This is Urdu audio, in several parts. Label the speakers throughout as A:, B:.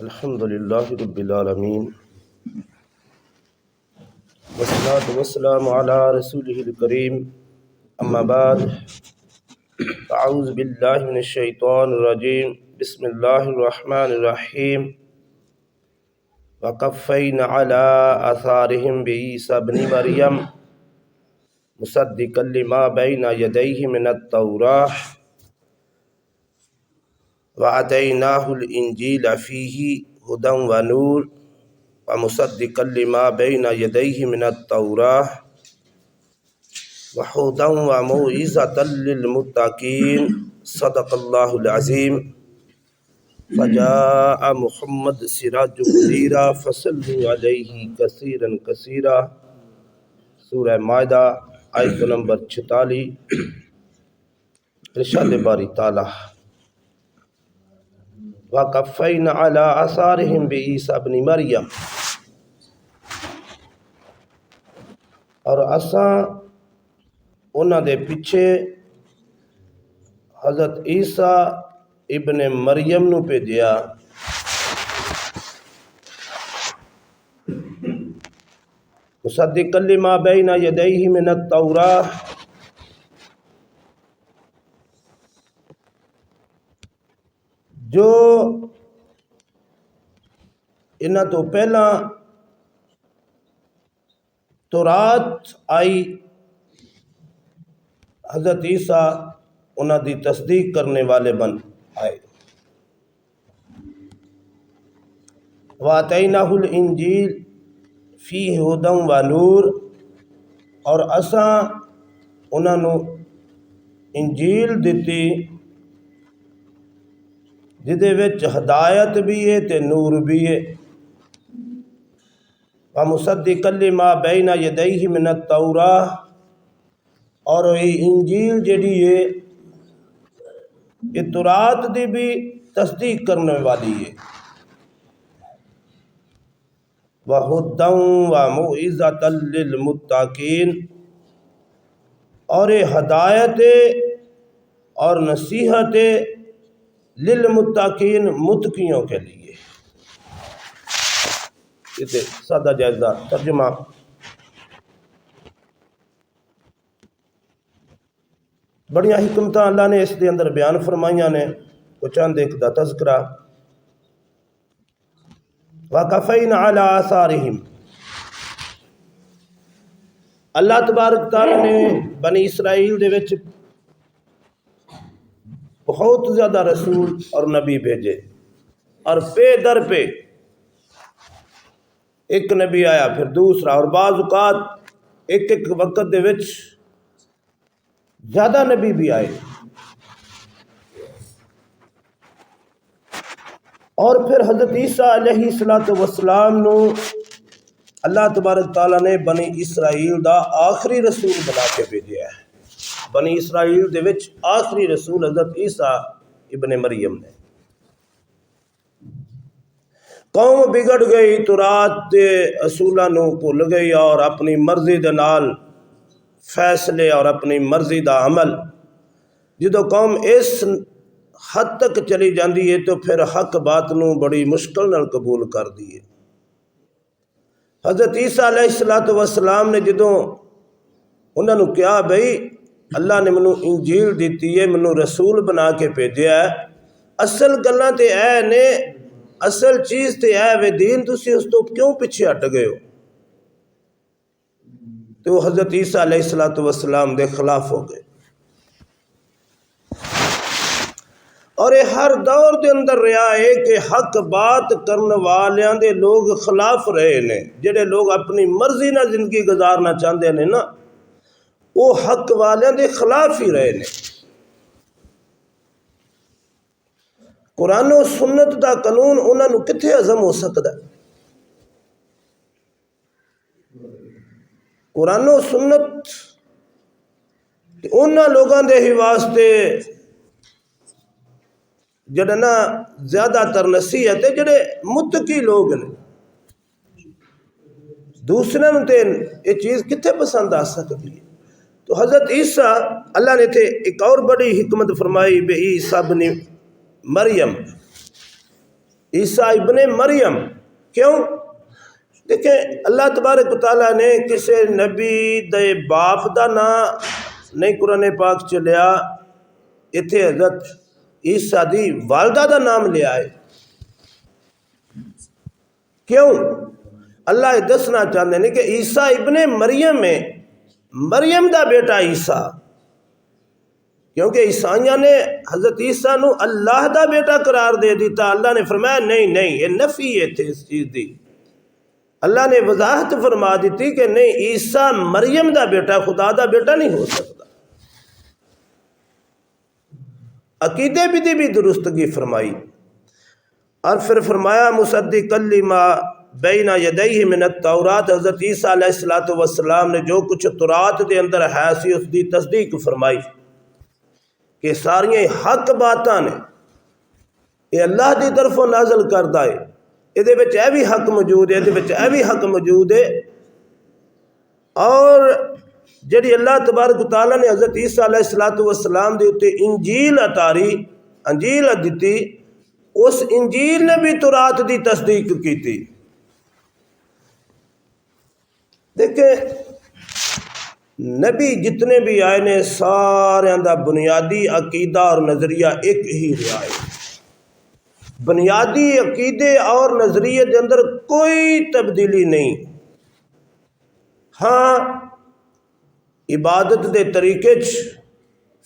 A: الحمد للہ رب العالمین والصلاة والسلام علی رسولہ الکریم اما بعد اعوذ باللہ من الشیطان الرجیم بسم اللہ الرحمن الرحیم وقفینا علی آثارہم بعیسی ابن مریم مصدقا لما بین یدیہ من التوراۃ وَآتَيْنَاهُ الْإِنْجِيلَ فِيهِ هُدًى وَنُورٌ وَمُصَدِّقًا لِمَا بَيْنَ يَدَيْهِ مِنَ التَّوْرَاةِ وَهُدًى وَمَوْعِظَةً لِلْمُتَّقِينَ صدق اللہ العظیم فجاء محمد سراج منیرا فصلوا علیہ کثیرا کثیرا سورہ مائدہ آیت نمبر 46 ارشاد باری تعالی وَقَفَّيْنَا عَلَىٰ آثَارِهِمْ بِعِیسیٰ ابن مریم اور اساں انہاں دے پیچھے حضرت عیسیٰ ابن مریم نو بھیجیا مصدقا لما بین یدیہ من التوراۃ جو انہاں تو پہلا تورات آئی حضرت عیسیٰ انہاں دی تصدیق کرنے والے بن آئے وَآتَيْنَاهُ الْإِنْجِيلَ فِيهِ هُدًى وَنُورٌ اور اساں انہاں نو انجیل دتی جدے وچ ہدایت بھی ہے تے نور بھی ہے وَمُصَدِّقًا لِمَا بَيْنَ يَدَيْهِ مِنَ التَّوْرَاۃ اور یہ انجیل جڑی ہے یہ تورات دی بھی تصدیق کرنے والی ہے وَهُدًى وَمَوْعِظَةً لِلْمُتَّقِينَ اور یہ ہدایت اور نصیحت للمتقین متقیوں کے لیے یہ سادہ جائزہ ترجمہ بڑیاں حکمتاں اللہ نے اس دے اندر بیان فرمائیاں نے وہ چند ایک دا تذکرہ وَقَفَيْنَا عَلَىٰ آثَارِهِمْ اللہ تبارک تعالیٰ نے بنی اسرائیل دے وچ بہت زیادہ رسول اور نبی بھیجے اور پے در پہ ایک نبی آیا پھر دوسرا اور بعض اوقات ایک وقت دے وچ زیادہ نبی بھی آئے اور پھر حضرت عیسیٰ علیہ السلام نو اللہ تبارک تعالیٰ نے بنی اسرائیل دا آخری رسول بنا کے بھیجیا ہے بنی اسرائیل دے وچ آخری رسول حضرت عیسیٰ ابن مریم نے قوم بگڑ گئی تورات دے اصولاں نو بھول گئی اور اپنی مرضی دے نال فیصلے اور اپنی مرضی دا عمل جدو قوم اس حد تک چلی جاندی ہے تو پھر حق بات نو بڑی مشکل نال قبول کر دیے حضرت عیسیٰ علیہ السلام نے جدو انہوں نے کہا بھئی اللہ نے منو انجیل دیتی ہے منو رسول بنا کے بھیجیا ہے اصل گلاں تے اے نے اصل چیز تے اے وے دین تسی اس تو کیوں پیچھے ہٹ گئے ہو تو حضرت عیسیٰ علیہ السلام دے خلاف ہو گئے اور یہ ہر دور دے اندر رہا ہے کہ حق بات کرنے والیاں دے لوگ خلاف رہے نے جڑے لوگ اپنی مرضی نہ زندگی گزارنا چاہتے ہیں نا وہ حق والیاں دے خلاف ہی رہے نے قرآن و سنت دا قانون انہاں نو کتھے ہضم ہو سکتا ہے قرآن و سنت انہاں لوگاں دے ہی واسطے جڑا نا زیادہ تر نصیحت ہے جڑے متقی لوگ نے دوسرے تے یہ چیز کتھے پسند آ سکتی ہے تو حضرت عیسیٰ اللہ نے تھے ایک اور بڑی حکمت فرمائی بے عیسیٰ ابن مریم عیسیٰ ابن مریم. کیوں؟ دیکھیں اللہ تبارک و تعالیٰ نے کسی نبی دے باپ دا نام نہیں قرآن پاک چ لیا، اتنے حضرت عیسیٰ دی والدہ دا نام لیا ہے. کیوں؟ اللہ یہ دسنا چاہتے ہیں کہ عیسیٰ ابن مریم میں مریم دا بیٹا عیسیٰ، کیونکہ عیسائیاں نے حضرت عیسیٰ نو اللہ دا بیٹا قرار دے دیتا. اللہ نے فرمایا نہیں نہیں، یہ نفی ہے تھے اس چیز دی. اللہ نے وضاحت فرما دیتی کہ نہیں، عیسیٰ مریم دا بیٹا خدا دا بیٹا نہیں ہو سکتا. عقیدے بھی درستگی فرمائی، اور پھر فرمایا مصدق لما بین یدیہ من التورات. حضرت عیسیٰ علیہ السلام نے جو کچھ تورات دے اندر ہے سی اس دی تصدیق فرمائی کہ ساریاں حق باتاں نے یہ اللہ دی طرفوں نازل کردہ ہے، یہ وچ اے بھی حق موجود ہے، یہ اے بھی حق موجود ہے. اور جڑی اللہ تبارک و تعالیٰ نے حضرت عیسیٰ علیہ السلام دے اتے انجیل اتاری، انجیل دیتی، اس انجیل نے بھی تورات دی تصدیق کی تھی. دیکھیں نبی جتنے بھی آئے نے سارے دا بنیادی عقیدہ اور نظریہ ایک ہی رہا ہے. بنیادی عقیدے اور نظریے دے اندر کوئی تبدیلی نہیں. ہاں عبادت دے طریقے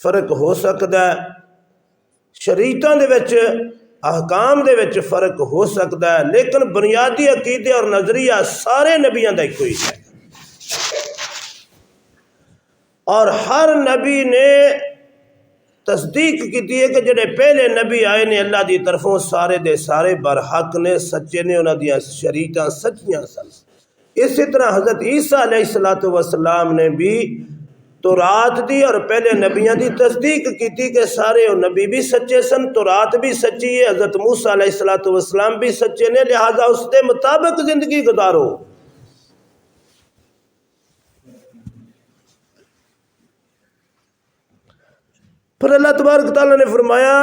A: فرق ہو سکتا ہے، شریعتاں دے وچ احکام دے وچ فرق ہو سکتا ہے، لیکن بنیادی عقیدے اور نظریہ سارے نبیوں دا ایک ہی ہے. اور ہر نبی نے تصدیق کی ہے کہ جڑے پہلے نبی آئے نے اللہ دی طرفوں سارے دے سارے برحق نے، سچے نے، انہاں دیاں شریعتاں سچیاں سن. اسی طرح حضرت عیسیٰ علیہ السلام نے بھی تورات دی اور پہلے نبیوں دی تصدیق کی تھی کہ سارے نبی بھی سچے سن، تورات بھی سچی ہے، حضرت موسیٰ علیہ السلام بھی سچے نے، لہذا اس کے مطابق زندگی گزارو. پھر اللہ تبارک تعالیٰ نے فرمایا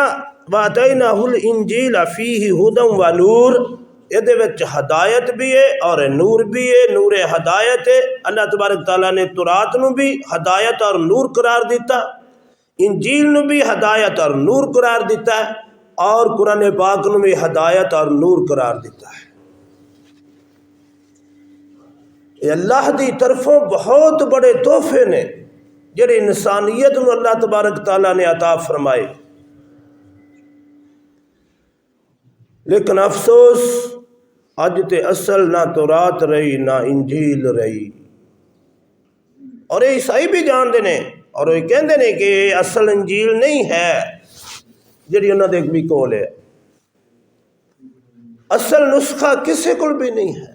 A: وَآتَيْنَاهُ الْإِنْجِيلَ فِيهِ هُدًى وَنُورٌ، یہ دے وچ ہدایت بھی ہے اور نور بھی ہے، نور ہدایت ہے. اللہ تبارک تعالیٰ نے تورات نو بھی ہدایت اور نور قرار دیتا، انجیل نو بھی ہدایت اور نور قرار دیتا ہے، اور قرآن پاک نو بھی ہدایت اور نور قرار دیتا ہے. یہ اللہ دی طرفوں بہت بڑے تحفے نے جڑے انسانیت نو اللہ تبارک تعالیٰ نے عطا فرمائے. لیکن افسوس اج تے اصل نہ تورات رہی نہ انجیل رہی. اور یہ عیسائی بھی جانتے ہیں اور وہ کہندے نے کہ اصل انجیل نہیں ہے جڑی انہاں دے بھی کول ہے. اصل نسخہ کسے کول بھی نہیں ہے.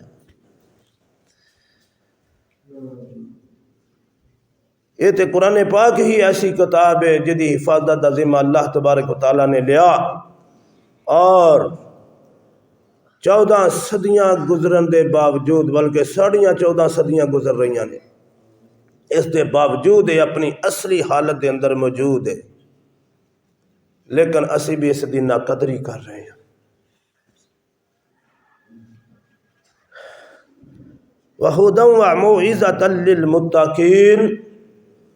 A: یہ تے قرآن پاک ہی ایسی کتاب ہے جدی حفاظت دا ذمہ اللہ تبارک و تعالیٰ نے لیا، اور 14 صدیاں گزرن دے باوجود، بلکہ 14.5 صدیاں گزر رہی ہیں، اس دے باوجود یہ اپنی اصلی حالت دے اندر موجود ہے. لیکن اسی بھی اس دی ناقدری کر رہے ہیں. وَهُدًى وَمَوْعِظَةً لِّلْمُتَّقِينَ.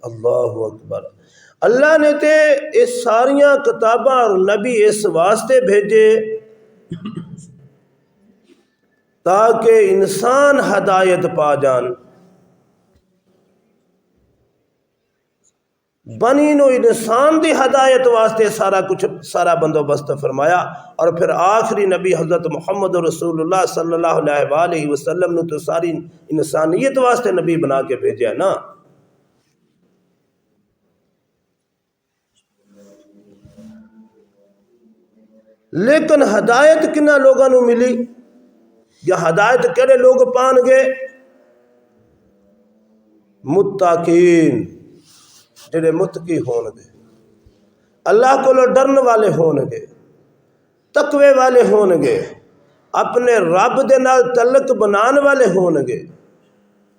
A: اللہ اکبر. اللہ نے تے اس ساریاں کتاباں اور نبی اس واسطے بھیجے تاکہ انسان ہدایت پا جان. بنی نو انسان دی ہدایت واسطے سارا بندوبست فرمایا، اور پھر آخری نبی حضرت محمد رسول اللہ صلی اللہ علیہ وآلہ وسلم نے تو ساری انسانیت واسطے نبی بنا کے بھیجا نا. لیکن ہدایت کنا لوگوں نو ملی، یا ہدایت کہڑے لوگ پان گے؟ متقین، جڑے متقی ہون گے، اللہ کو ڈرن والے ہون گے، تقوی والے ہون گے، اپنے رب دے نال تعلق بنان والے ہون گے.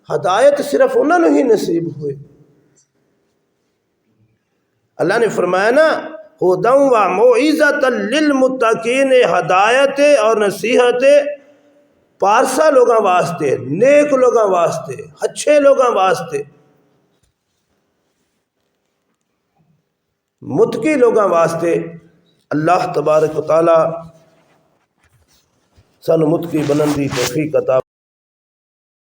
A: ہدایت صرف انہوں نے ہی نصیب ہوئے. اللہ نے فرمایا نا ہدی و موعظۃ للمتقین، ہدایت اور نصیحت پارسا لوگاں واسطے، نیک لوگاں واسطے، اچھے لوگاں واسطے، متقی لوگاں واسطے۔ اللہ تبارک و تعالی سانو متقی بنن دی توفیق عطا